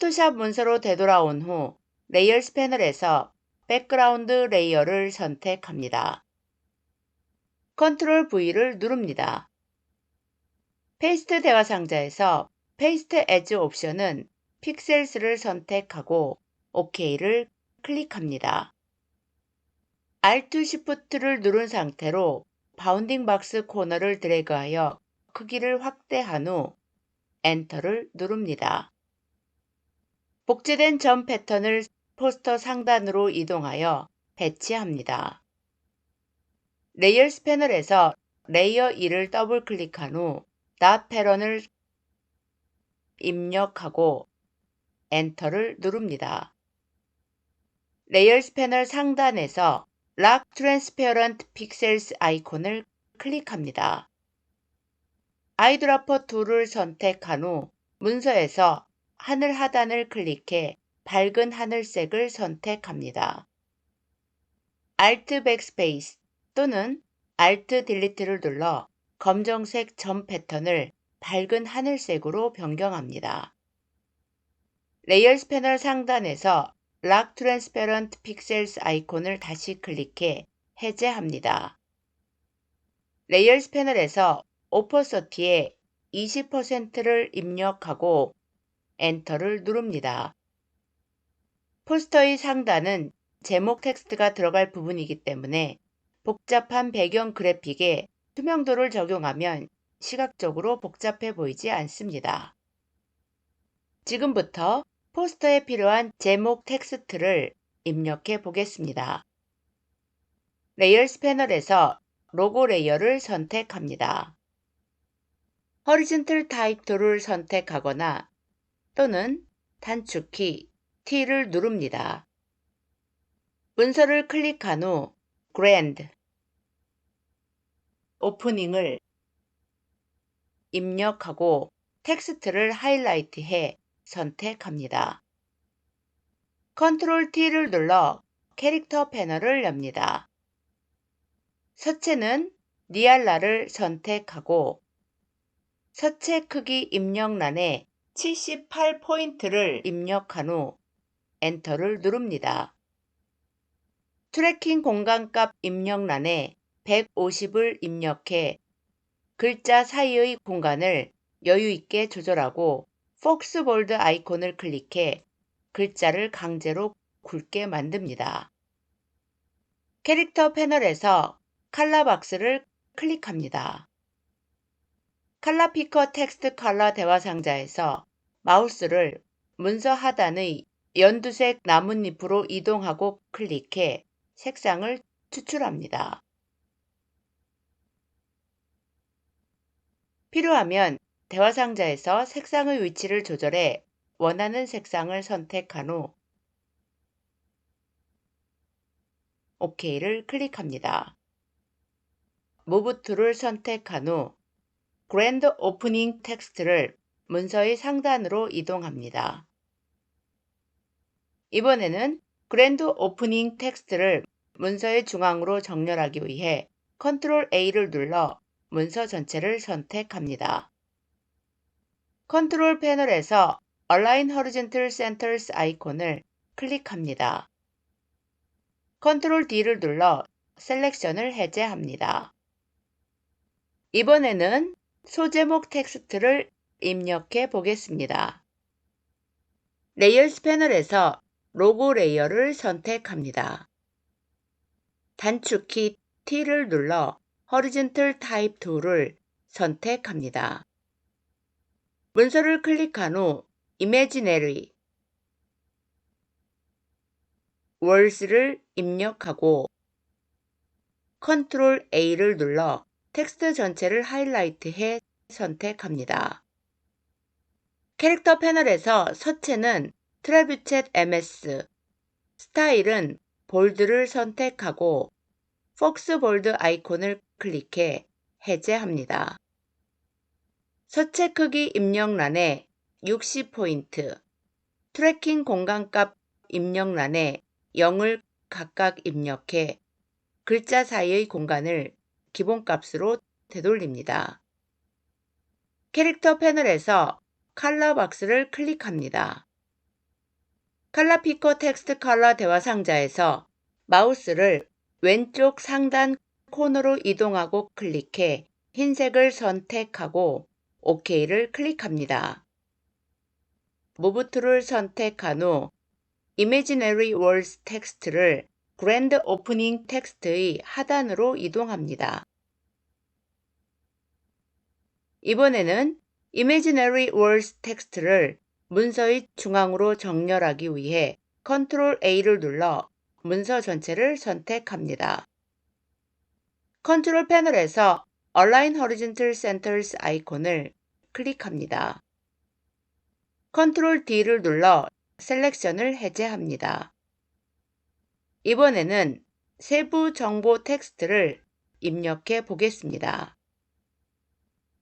포토샵 문서로 되돌아온 후 레이어스 패널에서 백그라운드 레이어를 선택합니다. 컨트롤 V를 누릅니다. 페이스트 대화 상자에서 페이스트 에즈 옵션은 픽셀스를 선택하고 OK를 클릭합니다. Alt Shift를 누른 상태로 바운딩 박스 코너를 드래그하여 크기를 확대한 후 엔터를 누릅니다. 복제된 점 패턴을 포스터 상단으로 이동하여 배치합니다. 레이어스 패널에서 레이어 2를 더블 클릭한 후 닷 패런을 입력하고 엔터를 누릅니다. 레이어스 패널 상단에서 Lock Transparent Pixels 아이콘을 클릭합니다. 아이드로퍼 툴을 선택한 후 문서에서 하늘 하단을 클릭해 밝은 하늘색을 선택합니다. Alt Backspace 또는 Alt Delete를 눌러 검정색 점 패턴을 밝은 하늘색으로 변경합니다. 레이어스 패널 상단에서 Lock Transparent Pixels 아이콘을 다시 클릭해 해제합니다. 레이어스 패널에서 오퍼서티에 20%를 입력하고 엔터를 누릅니다. 포스터의 상단은 제목 텍스트가 들어갈 부분이기 때문에 복잡한 배경 그래픽에 투명도를 적용하면 시각적으로 복잡해 보이지 않습니다. 지금부터 포스터에 필요한 제목 텍스트를 입력해 보겠습니다. 레이어스 패널에서 로고 레이어를 선택합니다. 호리존털 타입 툴을 선택하거나 또는 단축키 T를 누릅니다. 문서를 클릭한 후 Grand 오프닝을 입력하고 텍스트를 하이라이트해 선택합니다. 컨트롤 T를 눌러 캐릭터 패널을 엽니다. 서체는 니알라를 선택하고 서체 크기 입력란에 78포인트를 입력한 후 엔터를 누릅니다. 트래킹 공간값 입력란에 150을 입력해 글자 사이의 공간을 여유있게 조절하고 폭스볼드 아이콘을 클릭해 글자를 강제로 굵게 만듭니다. 캐릭터 패널에서 컬러 박스를 클릭합니다. 컬러 피커 텍스트 컬러 대화 상자에서 마우스를 문서 하단의 연두색 나뭇잎으로 이동하고 클릭해 색상을 추출합니다. 필요하면 대화 상자에서 색상의 위치를 조절해 원하는 색상을 선택한 후 OK를 클릭합니다. 무브 툴을 선택한 후 그랜드 오프닝 텍스트를 문서의 상단으로 이동합니다. 이번에는 그랜드 오프닝 텍스트를 문서의 중앙으로 정렬하기 위해 컨트롤 A를 눌러 문서 전체를 선택합니다. 컨트롤 패널에서 Align Horizontal Centers 아이콘을 클릭합니다. 컨트롤 D를 눌러 셀렉션을 해제합니다. 이번에는 소제목 텍스트를 입력해 보겠습니다. 레이어스 패널에서 로고 레이어를 선택합니다. 단축키 T를 눌러 Horizontal Type 툴을 선택합니다. 문서를 클릭한 후 Imaginary Words를 입력하고 컨트롤 A를 눌러 텍스트 전체를 하이라이트해 선택합니다. 캐릭터 패널에서 서체는 트래비챗 MS, 스타일은 볼드를 선택하고 폭스 볼드 아이콘을 클릭해 해제합니다. 서체 크기 입력란에 60포인트, 트래킹 공간값 입력란에 0을 각각 입력해 글자 사이의 공간을 기본값으로 되돌립니다. 캐릭터 패널에서 컬러 박스를 클릭합니다. 컬러 피커 텍스트 컬러 대화 상자에서 마우스를 왼쪽 상단 코너로 이동하고 클릭해 흰색을 선택하고 OK를 클릭합니다. Move to를 선택한 후 Imaginary Words 텍스트를 Grand Opening 텍스트의 하단으로 이동합니다. 이번에는 Imaginary Words 텍스트를 문서의 중앙으로 정렬하기 위해 Ctrl+A를 눌러 문서 전체를 선택합니다. 컨트롤 패널에서 Align Horizontal Centers 아이콘을 클릭합니다. Ctrl+D를 눌러 셀렉션을 해제합니다. 이번에는 세부 정보 텍스트를 입력해 보겠습니다.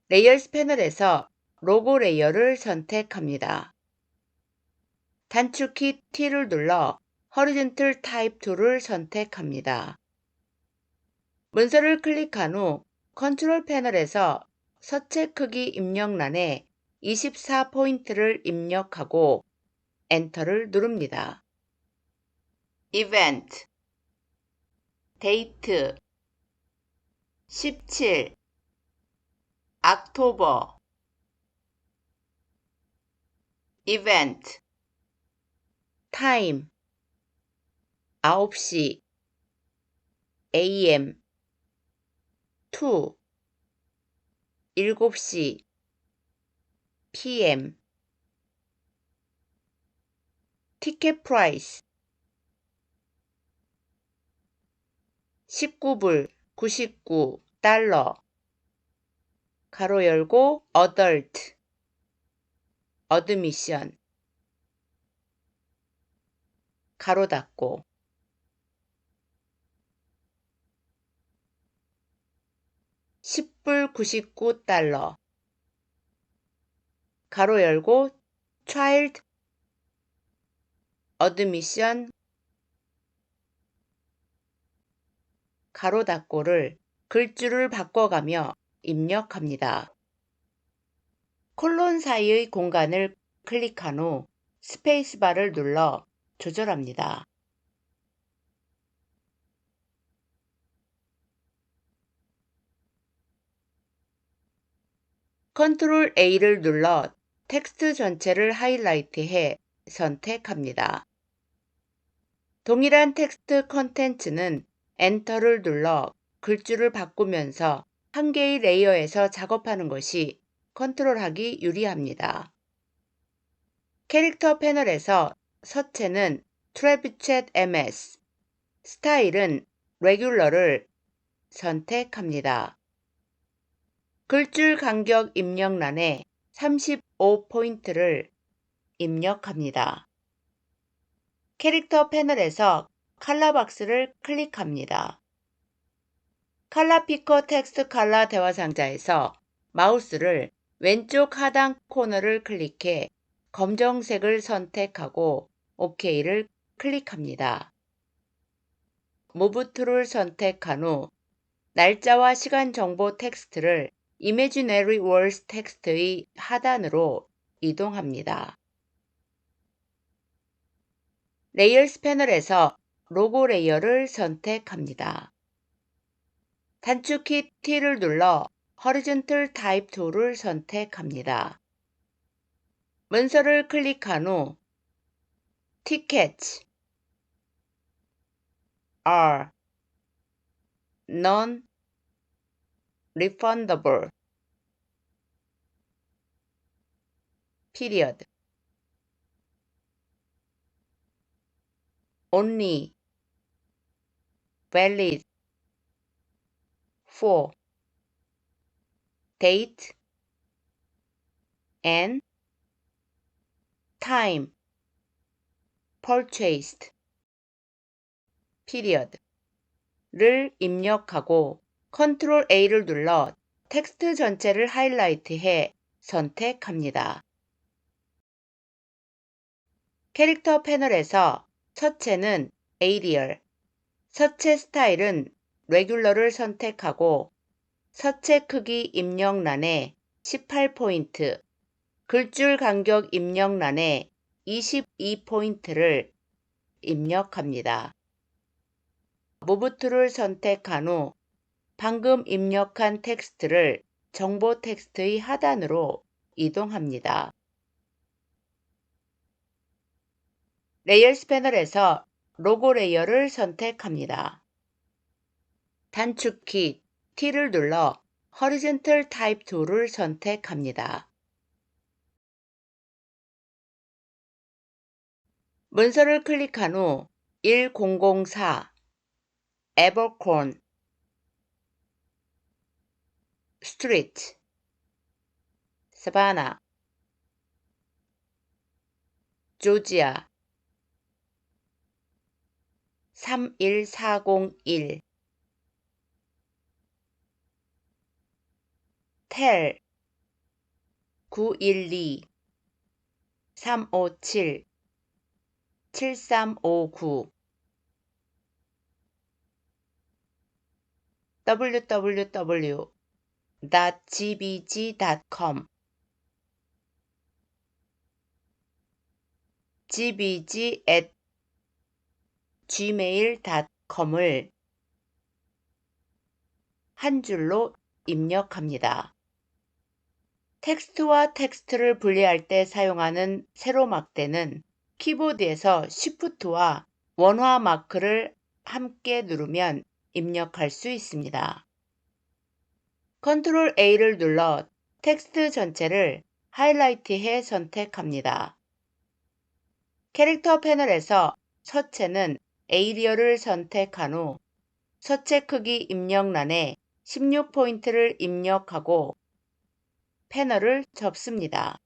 레이어스 패널에서 로고 레이어를 선택합니다. 단축키 T를 눌러 Horizontal Type 툴을 선택합니다. 문서를 클릭한 후 컨트롤 패널에서 서체 크기 입력란에 24포인트를 입력하고 엔터를 누릅니다. 이벤트 데이트 17 옥토버 이벤트 타임 9시 AM 2 7시 PM 티켓 프라이스 19불 99달러 가로 열고 어덜트 어드미션 가로 닫고 10불 99달러 가로 열고 child admission 가로 닫고를 글줄을 바꿔가며 입력합니다. 콜론 사이의 공간을 클릭한 후 스페이스바를 눌러 조절합니다. 컨트롤 A를 눌러 텍스트 전체를 하이라이트해 선택합니다. 동일한 텍스트 컨텐츠는 엔터를 눌러 글줄을 바꾸면서 한 개의 레이어에서 작업하는 것이 컨트롤하기 유리합니다. 캐릭터 패널에서 서체는 트래비챗 MS, 스타일은 레귤러를 선택합니다. 글줄 간격 입력란에 35포인트를 입력합니다. 캐릭터 패널에서 컬러 박스를 클릭합니다. 컬러 피커 텍스트 컬러 대화 상자에서 마우스를 왼쪽 하단 코너를 클릭해 검정색을 선택하고 OK를 클릭합니다. Move to를 선택한 후 날짜와 시간 정보 텍스트를 Imaginary Words 텍스트의 하단으로 이동합니다. 레이어스 패널에서 로고 레이어를 선택합니다. 단축키 T를 눌러 Horizontal Type 툴을 선택합니다. 문서를 클릭한 후 Tickets are non-refundable period only valid for date and time purchased period를 입력하고 컨트롤 A를 눌러 텍스트 전체를 하이라이트해 선택합니다. 캐릭터 패널에서 서체는 Arial, 서체 스타일은 레귤러를 선택하고 서체 크기 입력란에 18포인트, 글줄 간격 입력란에 22포인트를 입력합니다. Move to를 선택한 후 방금 입력한 텍스트를 정보 텍스트의 하단으로 이동합니다. 레이어스 패널에서 로고 레이어를 선택합니다. 단축키 T를 눌러 Horizontal Type Tool을 선택합니다. 문서를 클릭한 후 1004 Abercorn Street Savannah 조지아 31401 텔 912 357 7359 www.gbg.com gbg@gmail.com을 한 줄로 입력합니다. 텍스트와 텍스트를 분리할 때 사용하는 세로 막대는 키보드에서 Shift와 원화 마크를 함께 누르면 입력할 수 있습니다. Ctrl A를 눌러 텍스트 전체를 하이라이트해 선택합니다. 캐릭터 패널에서 서체는 에이리얼을 선택한 후 서체 크기 입력란에 16포인트를 입력하고 패널을 접습니다.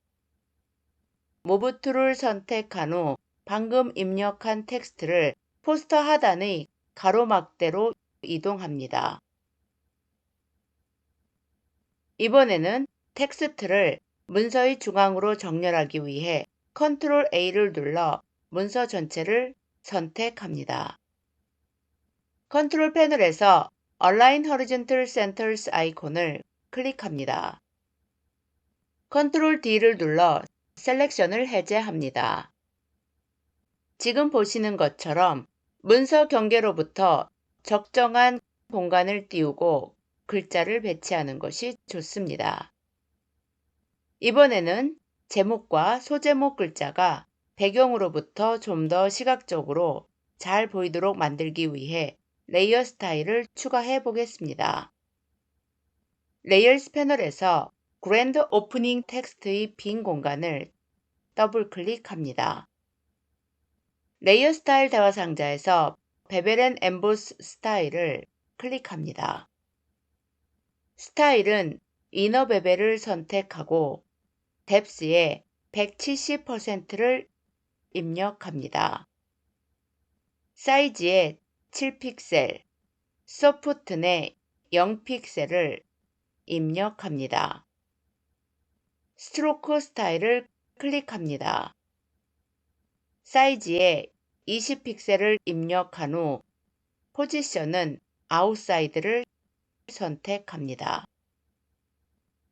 Move to를 선택한 후 방금 입력한 텍스트를 포스터 하단의 가로막대로 이동합니다. 이번에는 텍스트를 문서의 중앙으로 정렬하기 위해 Ctrl A를 눌러 문서 전체를 선택합니다. 컨트롤 패널에서 Align Horizontal Centers 아이콘을 클릭합니다. Ctrl D를 눌러 셀렉션을 해제합니다. 지금 보시는 것처럼 문서 경계로부터 적정한 공간을 띄우고 글자를 배치하는 것이 좋습니다. 이번에는 제목과 소제목 글자가 배경으로부터 좀 더 시각적으로 잘 보이도록 만들기 위해 레이어 스타일을 추가해 보겠습니다. 레이어스 패널에서 그랜드 오프닝 텍스트의 빈 공간을 더블 클릭합니다. 레이어 스타일 대화 상자에서 베벨 앤 엠보스 스타일을 클릭합니다. 스타일은 이너 베벨을 선택하고 뎁스에 170%를 입력합니다. 사이즈에 7픽셀, 소프트에 0픽셀을 입력합니다. 스트로크 스타일을 클릭합니다. 사이즈에 20픽셀을 입력한 후 포지션은 아웃사이드를 선택합니다.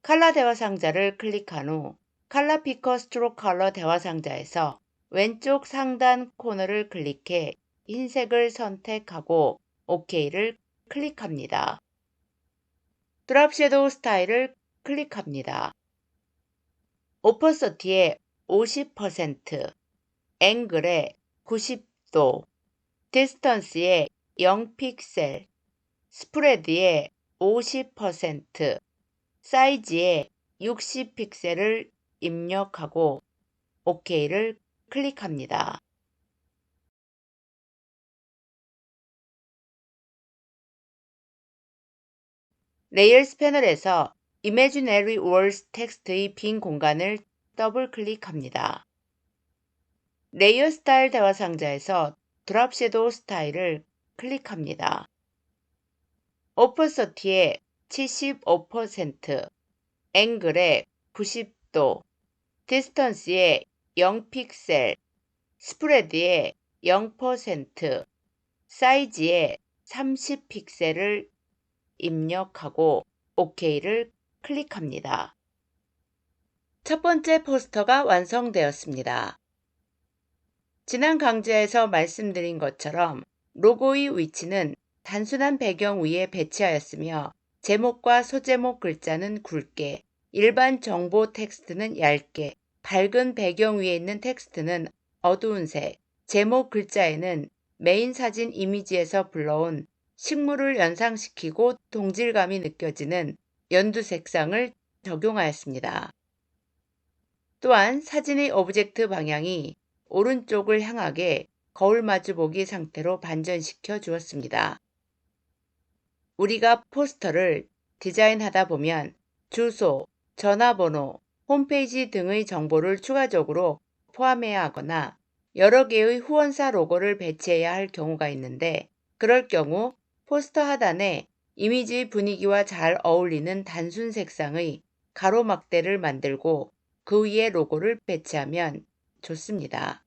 컬러 대화 상자를 클릭한 후 컬러 피커 스트로크 컬러 대화 상자에서 왼쪽 상단 코너를 클릭해 흰색을 선택하고 OK를 클릭합니다. 드롭 섀도우 스타일을 클릭합니다. 오퍼서티에 50%, 앵글에 90도, 디스턴스에 0픽셀, 스프레드에 50%, 사이즈에 60픽셀을 입력하고 OK를 클릭합니다. 레이어스 패널에서 Imaginary Words 텍스트의 빈 공간을 더블 클릭합니다. 레이어 스타일 대화 상자에서 드롭 섀도우 스타일을 클릭합니다. 오퍼서티에 75%, 앵글에 90도, 디스턴스에 0픽셀, 스프레드에 0%, 사이즈에 30픽셀을 입력하고 OK를 클릭합니다. 첫 번째 포스터가 완성되었습니다. 지난 강좌에서 말씀드린 것처럼 로고의 위치는 단순한 배경 위에 배치하였으며 제목과 소제목 글자는 굵게, 일반 정보 텍스트는 얇게, 밝은 배경 위에 있는 텍스트는 어두운 색, 제목 글자에는 메인 사진 이미지에서 불러온 식물을 연상시키고 동질감이 느껴지는 연두 색상을 적용하였습니다. 또한 사진의 오브젝트 방향이 오른쪽을 향하게 거울 마주보기 상태로 반전시켜 주었습니다. 우리가 포스터를 디자인하다 보면 주소, 전화번호, 홈페이지 등의 정보를 추가적으로 포함해야 하거나 여러 개의 후원사 로고를 배치해야 할 경우가 있는데, 그럴 경우 포스터 하단에 이미지 분위기와 잘 어울리는 단순 색상의 가로막대를 만들고 그 위에 로고를 배치하면 좋습니다.